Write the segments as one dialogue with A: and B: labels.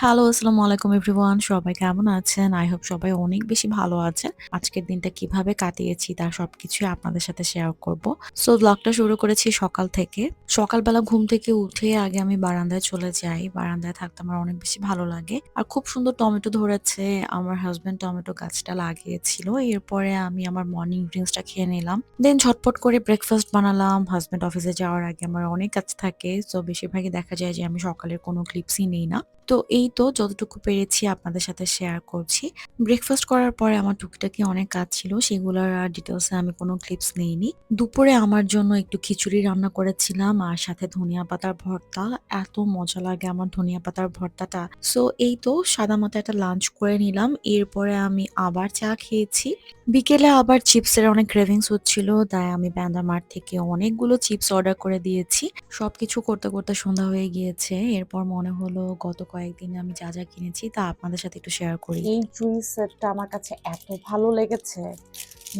A: Hello, আসসালামু আলাইকুম everyone. সবাই কেমন আছেন? আই হোপ সবাই অনেক বেশি ভালো আছেন। আজকের দিনটা কিভাবে কাটিয়েছি তার সবকিছুই আপনাদের সাথে শেয়ার করব। সো ব্লগটা শুরু করেছি সকাল থেকে। সকালবেলা ঘুম থেকে উঠে আগে আমি বারান্দায় চলে যাই। বারান্দায় থাকতে আমার অনেক বেশি ভালো লাগে। আর খুব সুন্দর টমেটো ধরেছে। আমার হাসব্যান্ড টমেটো গাছটা লাগিয়েছিল। এরপরে আমি আমার মর্নিং ড্রিঙ্কসটা খেয়ে নিলাম। দেন ঝটপট করে ব্রেকফাস্ট বানালাম। হাসব্যান্ড অফিসে যাওয়ার আগে আমার অনেক কাজ থাকে। সো বেশিরভাগই দেখা যায় যে আমি সকালের কোনো ক্লিপসই নেই না। তো এই তো যতটুকু পেরেছি আপনাদের সাথে শেয়ার করছি। ব্রেকফাস্ট করার পরে আমার টুকিটাকি অনেক কাজ ছিল। সেগুলোর আর ডিটেইলস এ আমি কোনো ক্লিপস নেইনি। দুপুরে আমার জন্য একটু খিচুড়ি রান্না করেছিলাম আর সাথে ধনিয়া পাতার ভর্তা। এত মজা লাগে আমার ধনিয়া পাতার ভর্তাটা। সো এই তো সাদামাটা একটা লাঞ্চ করে নিলাম। এরপরে আমি আবার চা খেয়েছি। বিকেলে আবার চিপসের অনেক ক্রেভিংস হচ্ছিল। তাই আমি ব্যান্ডা মার্ট থেকে অনেকগুলো চিপস অর্ডার করে দিয়েছি। সবকিছু করতে, করতে সন্ধ্যা হয়ে গিয়েছে। এরপর মনে হলো গত কয়েকদিনে আমি যা, যা কিনেছি তা আপনাদের সাথে একটু শেয়ার করি।
B: এই জুই সেটটা আমার কাছে এত ভালো লেগেছে।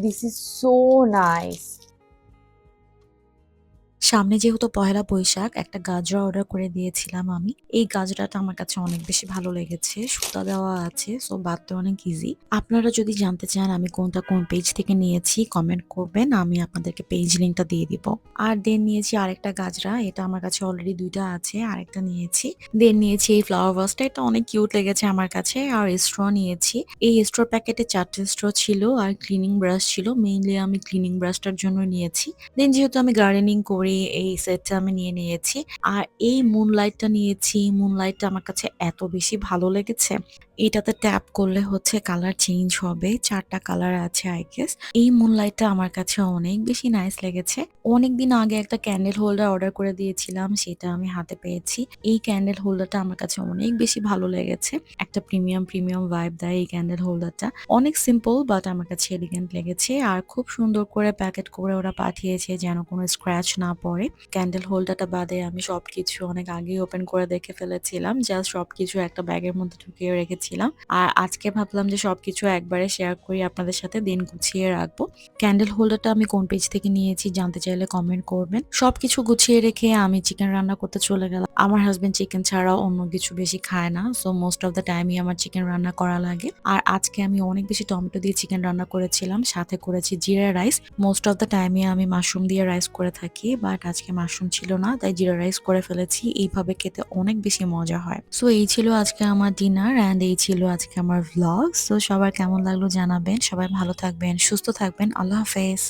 B: This is so nice.
A: সামনে যেহেতু পহেলা বৈশাখ একটা গাজরা অর্ডার করে দিয়েছিলাম আমি। এই গাজরাটা আমার কাছে অনেক বেশি ভালো লেগেছে। সুতা দেওয়া আছে, সো বাঁধতে অনেক ইজি। আপনারা যদি জানতে চান আমি কোনটা কোন পেজ থেকে নিয়েছি কমেন্ট করবেন, আমি আপনাদেরকে পেজ লিংকটা দিয়ে দিব। আর দেন নিয়েছি আরেকটা গাজরা, এটা আমার কাছে অলরেডি ২ টা আছে, আরেকটা নিয়েছি। দেন নিয়েছি এই ফ্লাওয়ার ভাসটা, এটা অনেক কিউট লেগেছে আমার কাছে। আর স্ট্র নিয়েছি। এই স্ট্র প্যাকেটে ৪ টে স্ট্র ছিল আর ক্লিনিং ব্রাশ ছিল। মেইনলি আমি ক্লিনিং ব্রাশটার জন্য নিয়েছি। দেন যেহেতু আমি গার্ডেনিং করি এই সেটটা আমি নিয়ে নিয়েছি। আর এই মুনলাইটটা নিয়েছি। মুনলাইটটা আমার কাছে এত বেশি ভালো লেগেছে। এটাতে ট্যাপ করলে হচ্ছে কালার চেঞ্জ হবে। ৪ টা কালার আছে আই গেস। এই মুনলাইটটা আমার কাছে অনেক বেশি নাইস লেগেছে। অনেকদিন আগে একটা ক্যান্ডেল হোল্ডার অর্ডার করে দিয়েছিলাম, সেটা আমি হাতে পেয়েছি। এই ক্যান্ডেল হোল্ডারটা আমার কাছে অনেক বেশি ভালো লেগেছে। একটা প্রিমিয়াম ভাইব দেয় এই ক্যান্ডেল হোল্ডারটা। অনেক সিম্পল বাট আমার কাছে এলিগেন্ট লেগেছে। আর খুব সুন্দর করে প্যাকেট করে ওরা পাঠিয়েছে যেন কোনো স্ক্র্যাচ না পড়ে। ক্যান্ডেল হোল্ডারটা বাদে আমি সবকিছু অনেক আগেই ওপেন করে দেখে ফেলেছিলাম। জাস্ট সবকিছু একটা ব্যাগের মধ্যে ঢুকিয়ে রেখেছিলাম। আর আজকে ভাবলাম যে সবকিছু একবারে শেয়ার করি আপনাদের সাথে, দিন গুছিয়ে রাখবো। ক্যান্ডেল হোল্ডারটা আমি কোন পেজ থেকে নিয়েছি জানতে চাইলে কমেন্ট করবেন। সবকিছু গুছিয়ে রেখে আমি চিকেন রান্না করতে চলে গেলাম। আমার হাসব্যান্ড চিকেন ছাড়া অন্য কিছু বেশি খায় না, সো মোস্ট অফ দ্য টাইমই আমার চিকেন রান্না করা লাগে। আর আজকে আমি অনেক বেশি টমেটো দিয়ে চিকেন রান্না করেছিলাম, সাথে করেছি জিরা রাইস। মোস্ট অফ দ্য টাইমে আমি মাশরুম দিয়ে রাইস করে থাকি, বাট আজকে মাশরুম ছিল না তাই জিরা রাইস করে ফেলেছি। এইভাবে খেতে অনেক বেশি মজা হয়। সো এই ছিল আজকে আমার ডিনার অ্যান্ড এই ছিল আজকে আমার ভ্লগ। সো সবার কেমন লাগলো জানাবেন। সবাই ভালো থাকবেন, সুস্থ থাকবেন। আল্লাহ হাফেজ।